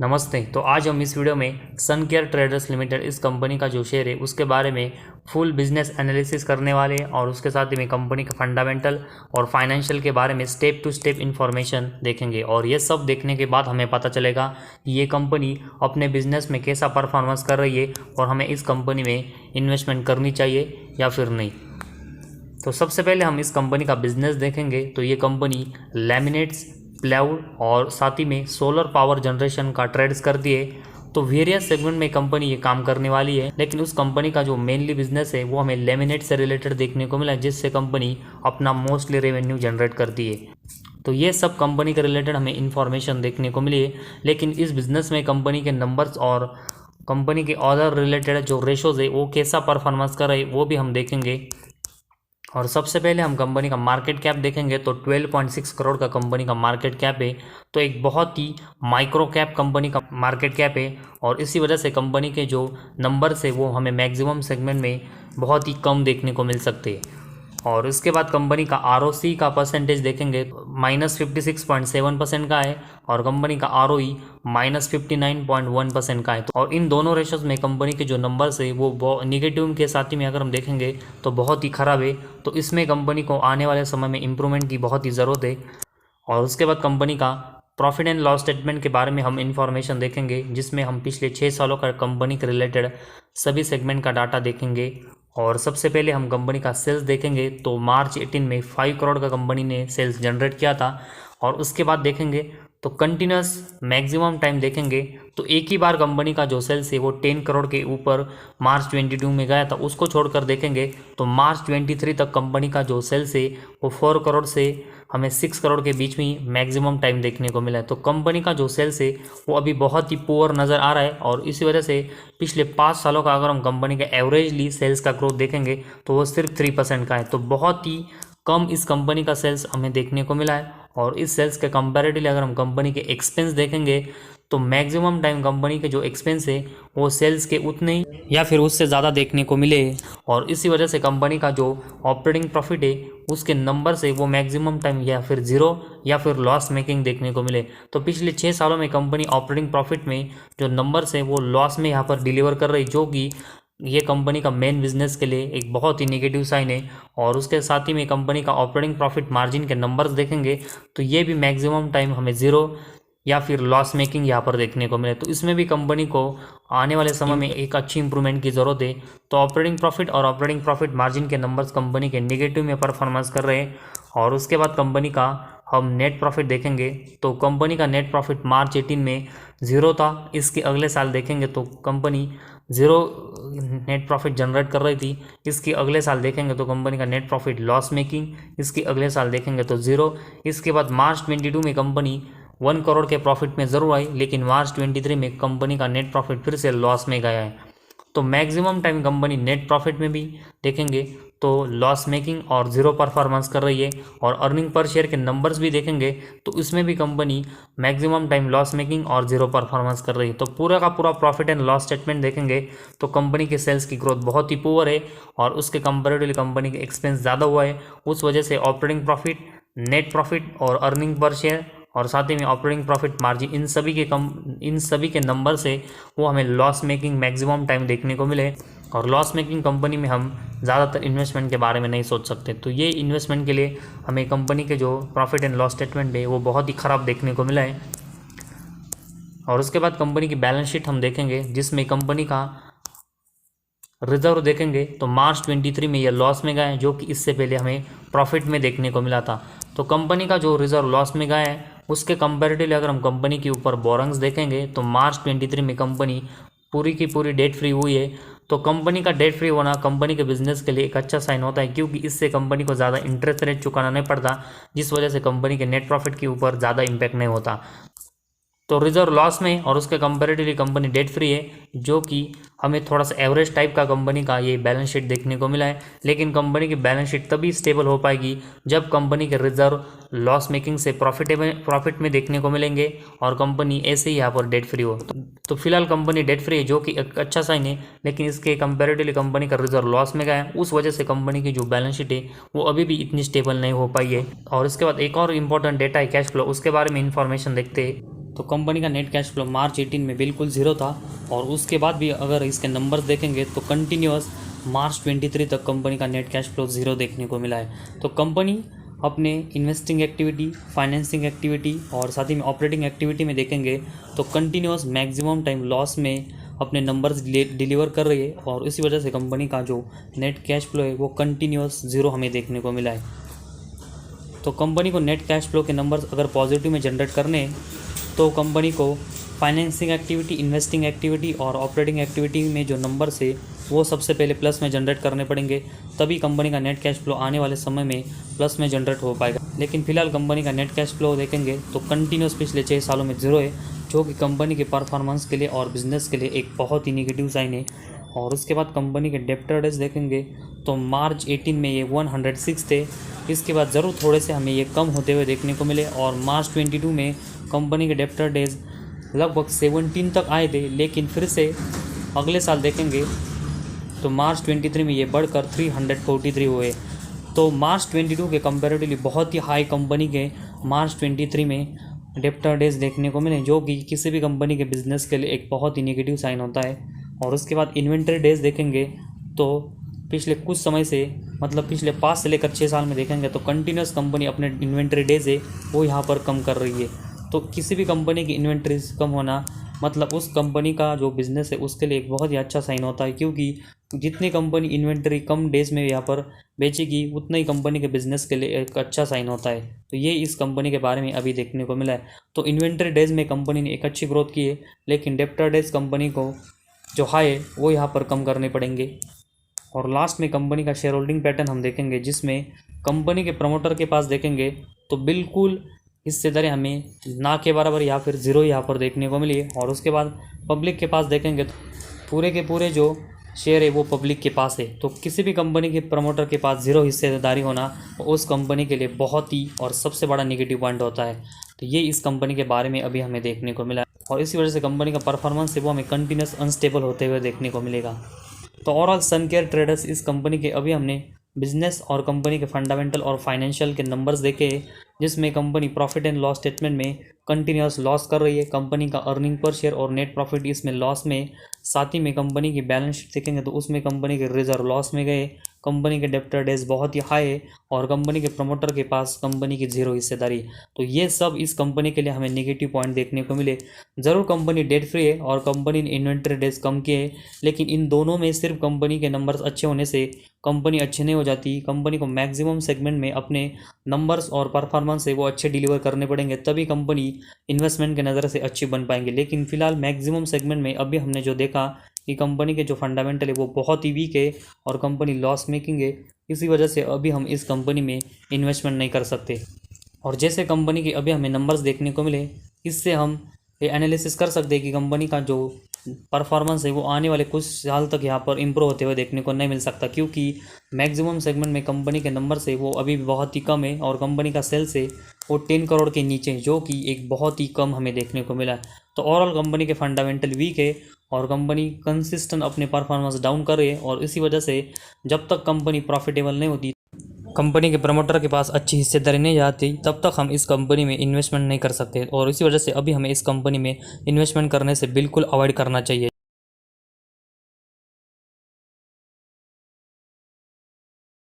नमस्ते। तो आज हम इस वीडियो में सन केयर ट्रेडर्स लिमिटेड इस कंपनी का जो शेयर है उसके बारे में फुल बिजनेस एनालिसिस करने वाले हैं और उसके साथ ही में कंपनी का फंडामेंटल और फाइनेंशियल के बारे में स्टेप टू स्टेप इन्फॉर्मेशन देखेंगे। और ये सब देखने के बाद हमें पता चलेगा कि ये कंपनी अपने बिजनेस में कैसा परफॉर्मेंस कर रही है और हमें इस कंपनी में इन्वेस्टमेंट करनी चाहिए या फिर नहीं। तो सबसे पहले हम इस कंपनी का बिजनेस देखेंगे। तो ये कंपनी लैमिनेट्स, प्लाईवुड और साथ ही में सोलर पावर जनरेशन का ट्रेड्स करती है। तो वेरियस सेगमेंट में कंपनी ये काम करने वाली है, लेकिन उस कंपनी का जो मेनली बिजनेस है वो हमें लेमिनेट से रिलेटेड देखने को मिला, जिससे कंपनी अपना मोस्टली रेवेन्यू जनरेट करती है। तो ये सब कंपनी के रिलेटेड हमें इन्फॉर्मेशन देखने को मिली है, लेकिन इस बिजनेस में कंपनी के नंबर्स और कंपनी के अदर रिलेटेड जो रेशोज है वो कैसा परफॉर्मेंस कर रहे हैं वो भी हम देखेंगे। और सबसे पहले हम कंपनी का मार्केट कैप देखेंगे। तो 12.6 करोड़ का कंपनी का मार्केट कैप है। तो एक बहुत ही माइक्रो कैप कंपनी का मार्केट कैप है और इसी वजह से कंपनी के जो नंबर्स है वो हमें मैक्सिमम सेगमेंट में बहुत ही कम देखने को मिल सकते हैं। और उसके बाद कंपनी का ROC का परसेंटेज देखेंगे, -56.7% का है और कंपनी का ROE -59.1% का है। और इन दोनों रेशोज में कंपनी के जो नंबर्स है वो निगेटिव के साथ ही में अगर हम देखेंगे तो बहुत ही ख़राब है। तो इसमें कंपनी को आने वाले समय में इम्प्रूवमेंट की बहुत ही ज़रूरत है। और उसके बाद कंपनी का प्रॉफिट एंड लॉस स्टेटमेंट के बारे में हम इन्फॉर्मेशन देखेंगे, जिसमें हम पिछले 6 सालों का कंपनी के रिलेटेड सभी सेगमेंट का डाटा देखेंगे। और सबसे पहले हम कंपनी का सेल्स देखेंगे। तो मार्च 18 में 5 करोड़ का कंपनी ने सेल्स जनरेट किया था। और उसके बाद देखेंगे तो कंटिन्यूस मैक्सिमम टाइम देखेंगे तो एक ही बार कंपनी का जो सेल्स है वो 10 करोड़ के ऊपर मार्च 22 में गया था। उसको छोड़कर देखेंगे तो मार्च 23 तक कंपनी का जो सेल्स है वो 4 करोड़ से हमें 6 करोड़ के बीच में मैक्सिमम टाइम देखने को मिला है। तो कंपनी का जो सेल्स है वो अभी बहुत ही पुअर नज़र आ रहा है। और इसी वजह से पिछले 5 सालों का अगर हम कंपनी का एवरेजली सेल्स का ग्रोथ देखेंगे तो वो सिर्फ 3% का है। तो बहुत ही कम इस कंपनी का सेल्स हमें देखने को मिला है। और इस सेल्स के कंपैरेटिवली अगर हम कंपनी के एक्सपेंस देखेंगे तो मैक्सिमम टाइम कंपनी के जो एक्सपेंस है वो सेल्स के उतने ही या फिर उससे ज़्यादा देखने को मिले। और इसी वजह से कंपनी का जो ऑपरेटिंग प्रॉफिट है उसके नंबर से वो मैक्सिमम टाइम या फिर ज़ीरो या फिर लॉस मेकिंग देखने को मिले। तो पिछले 6 सालों में कंपनी ऑपरेटिंग प्रॉफिट में जो नंबर्स है वो लॉस में यहाँ पर डिलीवर कर रही, जो कि ये कंपनी का मेन बिजनेस के लिए एक बहुत ही नेगेटिव साइन है। और उसके साथ ही में कंपनी का ऑपरेटिंग प्रॉफिट मार्जिन के नंबर्स देखेंगे तो ये भी मैक्सिमम टाइम हमें ज़ीरो या फिर लॉस मेकिंग यहाँ पर देखने को मिले। तो इसमें भी कंपनी को आने वाले समय में एक अच्छी इंप्रूवमेंट की ज़रूरत है। तो ऑपरेटिंग प्रॉफिट और ऑपरेटिंग प्रॉफिट मार्जिन के नंबर्स कंपनी के नेगेटिव में परफॉर्मेंस कर रहे हैं। और उसके बाद कंपनी का हम नेट प्रॉफिट देखेंगे। तो कंपनी का नेट प्रॉफिट मार्च 18 में ज़ीरो था। इसके अगले साल देखेंगे तो company zero net profit generate कर रही थी। इसके अगले साल देखेंगे तो कंपनी का नेट प्रॉफिट लॉस मेकिंग, इसके अगले साल देखेंगे तो ज़ीरो। इसके बाद मार्च 22 में कंपनी 1 करोड़ के प्रॉफिट में ज़रूर आई, लेकिन मार्च 23 में कंपनी का नेट प्रॉफिट फिर से लॉस में गया है। तो maximum time company net profit में भी देखेंगे तो लॉस मेकिंग और ज़ीरो परफॉर्मेंस कर रही है। और अर्निंग पर शेयर के नंबर्स भी देखेंगे तो इसमें भी company maximum time loss making और ज़ीरो परफॉर्मेंस कर रही है। तो पूरा का पूरा प्रॉफिट एंड लॉस स्टेटमेंट देखेंगे तो कंपनी के सेल्स की ग्रोथ बहुत ही पुअर है और उसके कंपेरेटिवली कंपनी के एक्सपेंस ज़्यादा हुआ है। उस वजह से ऑपरेटिंग प्रॉफिट, नेट प्रॉफिट और अर्निंग पर शेयर और साथ ही में ऑपरेटिंग प्रॉफिट मार्जिन इन सभी के नंबर से वो हमें लॉस मेकिंग मैक्सिमम टाइम देखने को मिले। और लॉस मेकिंग कंपनी में हम ज़्यादातर इन्वेस्टमेंट के बारे में नहीं सोच सकते। तो ये इन्वेस्टमेंट के लिए हमें कंपनी के जो प्रॉफिट एंड लॉस स्टेटमेंट है वो बहुत ही ख़राब देखने को मिला है। और उसके बाद कंपनी की बैलेंस शीट हम देखेंगे, जिसमें कंपनी का रिजर्व देखेंगे तो मार्च 23 में यह लॉस में गया है, जो कि इससे पहले हमें प्रॉफिट में देखने को मिला था। तो कंपनी का जो रिजर्व लॉस में गया है उसके कंपैरेटिवली अगर हम कंपनी के ऊपर बोरंग्स देखेंगे तो मार्च 23 में कंपनी पूरी की पूरी डेट फ्री हुई है। तो कंपनी का डेट फ्री होना कंपनी के बिजनेस के लिए एक अच्छा साइन होता है, क्योंकि इससे कंपनी को ज़्यादा इंटरेस्ट रेट चुकाना नहीं पड़ता, जिस वजह से कंपनी के नेट प्रॉफिट के ऊपर ज़्यादा इम्पैक्ट नहीं होता। तो रिजर्व लॉस में और उसके कंपैरेटिवली कंपनी डेट फ्री है, जो कि हमें थोड़ा सा एवरेज टाइप का कंपनी का ये बैलेंस शीट देखने को मिला है। लेकिन कंपनी की बैलेंस शीट तभी स्टेबल हो पाएगी जब कंपनी के रिजर्व लॉस मेकिंग से प्रॉफिट में देखने को मिलेंगे और कंपनी ऐसे ही यहाँ पर डेट फ्री हो। तो फिलहाल कंपनी डेट फ्री है, जो कि एक अच्छा साइन है, लेकिन इसके कंपैरेटिवली कंपनी का रिजर्व लॉस में गया है। उस वजह से कंपनी की जो बैलेंस शीट है वो अभी भी इतनी स्टेबल नहीं हो पाई है। और इसके बाद एक और इम्पॉर्टेंट डेटा है कैश फ्लो, उसके बारे में इंफॉर्मेशन देखते हैं। तो कंपनी का नेट कैश फ्लो मार्च 18 में बिल्कुल ज़ीरो था और उसके बाद भी अगर इसके नंबर्स देखेंगे तो कंटिन्यूअस मार्च 23 तक कंपनी का नेट कैश फ्लो ज़ीरो देखने को मिला है। तो कंपनी अपने इन्वेस्टिंग एक्टिविटी, फाइनेंसिंग एक्टिविटी और साथ ही में ऑपरेटिंग एक्टिविटी में देखेंगे तो कंटिन्यूअस मैक्सिमम टाइम लॉस में अपने नंबर्स डिलीवर कर रही है और इसी वजह से कंपनी का जो नेट कैश फ्लो है वो कंटिन्यूअस ज़ीरो हमें देखने को मिला है। तो कंपनी को नेट कैश फ्लो के नंबर्स अगर पॉजिटिव में जनरेट करने हैं तो कंपनी को फाइनेंसिंग एक्टिविटी, इन्वेस्टिंग एक्टिविटी और ऑपरेटिंग एक्टिविटी में जो नंबर्स है वो सबसे पहले प्लस में जनरेट करने पड़ेंगे, तभी कंपनी का नेट कैश फ्लो आने वाले समय में प्लस में जनरेट हो पाएगा। लेकिन फिलहाल कंपनी का नेट कैश फ्लो देखेंगे तो कंटिन्यूस पिछले 6 सालों में ज़ीरो है, जो कि कंपनी के परफॉर्मेंस के लिए और बिजनेस के लिए एक बहुत ही निगेटिव साइन है। और उसके बाद कंपनी के डेप्टर डेज देखेंगे तो मार्च 18 में ये 106 थे। इसके बाद ज़रूर थोड़े से हमें ये कम होते हुए देखने को मिले और मार्च 22 में कंपनी के डेप्टर डेज लगभग 17 तक आए थे, लेकिन फिर से अगले साल देखेंगे तो मार्च 23 में ये बढ़कर 343 हुए। तो मार्च 22 के कंपैरेटिवली बहुत ही हाई कंपनी के मार्च 23 में डेप्टर डेज देखने को मिले, जो कि किसी भी कंपनी के बिजनेस के लिए एक बहुत ही नेगेटिव साइन होता है। और उसके बाद इन्वेंट्री डेज देखेंगे तो पिछले कुछ समय से, मतलब पिछले 5 से लेकर 6 साल में देखेंगे तो कंटिन्यूस कंपनी अपने इन्वेंट्री डेज है वो यहाँ पर कम कर रही है। तो किसी भी कंपनी की इन्वेंट्रीज कम होना मतलब उस कंपनी का जो बिज़नेस है उसके लिए एक बहुत ही अच्छा साइन होता है, क्योंकि जितनी कंपनी इन्वेंट्री कम डेज में यहाँ पर बेचेगी उतना ही कंपनी के बिज़नेस के लिए एक अच्छा साइन होता है। तो ये इस कंपनी के बारे में अभी देखने को मिला है। तो इन्वेंट्री डेज में कंपनी ने एक अच्छी ग्रोथ की है, लेकिन डेप्टर डेज कंपनी को जो हाई है वो यहाँ पर कम करने पड़ेंगे। और लास्ट में कंपनी का शेयर होल्डिंग पैटर्न हम देखेंगे, जिसमें कंपनी के प्रमोटर के पास देखेंगे तो बिल्कुल हिस्सेदारी हमें ना के बराबर या फिर ज़ीरो यहाँ पर देखने को मिली है। और उसके बाद पब्लिक के पास देखेंगे तो पूरे के पूरे जो शेयर है वो पब्लिक के पास है। तो किसी भी कंपनी के प्रमोटर के पास ज़ीरो हिस्सेदारी होना उस कंपनी के लिए बहुत ही और सबसे बड़ा नेगेटिव पॉइंट होता है। तो ये इस कंपनी के बारे में अभी हमें देखने को मिला है और इसी वजह से कंपनी का परफॉर्मेंस है वो हमें कंटिन्यूस अनस्टेबल होते हुए देखने को मिलेगा। तो ओवरऑल सन केयर ट्रेडर्स इस कंपनी के अभी हमने बिजनेस और कंपनी के फंडामेंटल और फाइनेंशियल के नंबर्स देखे, जिसमें company profit and loss statement में कंटिन्यूस लॉस कर रही है। कंपनी का अर्निंग पर शेयर और नेट प्रॉफिट इसमें लॉस में, साथ ही में कंपनी की बैलेंस शीट देखेंगे तो उसमें कंपनी के रिजर्व लॉस में गए। कंपनी के डेप्टर डेज बहुत ही हाई है और कंपनी के प्रमोटर के पास कंपनी की ज़ीरो हिस्सेदारी। तो ये सब इस कंपनी के लिए हमें नेगेटिव पॉइंट देखने को मिले। ज़रूर कंपनी डेट फ्री है और कंपनी ने इन्वेंट्री डेज कम किए हैं, लेकिन इन दोनों में सिर्फ कंपनी के नंबर्स अच्छे होने से कंपनी अच्छी नहीं हो जाती। कंपनी को मैक्सिमम सेगमेंट में अपने नंबर्स और परफॉर्मेंस है वो अच्छे डिलीवर करने पड़ेंगे, तभी कंपनी इन्वेस्टमेंट के नज़र से अच्छी बन पाएंगे। लेकिन फिलहाल मैक्सिमम सेगमेंट में अभी हमने जो देखा कि कंपनी के जो फंडामेंटल है वो बहुत ही वीक है और कंपनी लॉस मेकिंग है। इसी वजह से अभी हम इस कंपनी में इन्वेस्टमेंट नहीं कर सकते। और जैसे कंपनी के अभी हमें नंबर्स देखने को मिले, इससे हम ये एनालिसिस कर सकते हैं कि कंपनी का जो परफॉर्मेंस है वो आने वाले कुछ साल तक यहाँ पर इम्प्रूव होते हुए देखने को नहीं मिल सकता, क्योंकि मैक्सिमम सेगमेंट में कंपनी के नंबर से वो अभी भी बहुत ही कम है और कंपनी का सेल्स है वो 10 करोड़ के नीचे है, जो कि एक बहुत ही कम हमें देखने को मिला है। तो ओवरऑल कंपनी के फंडामेंटल वीक है और कंपनी कंसिस्टेंट अपने परफॉर्मेंस डाउन कर रही है और इसी वजह से जब तक कंपनी प्रॉफिटेबल नहीं होती, कंपनी के प्रमोटर के पास अच्छी हिस्सेदारी नहीं जाती, तब तक हम इस कंपनी में इन्वेस्टमेंट नहीं कर सकते। और इसी वजह से अभी हमें इस कंपनी में इन्वेस्टमेंट करने से बिल्कुल अवॉइड करना चाहिए।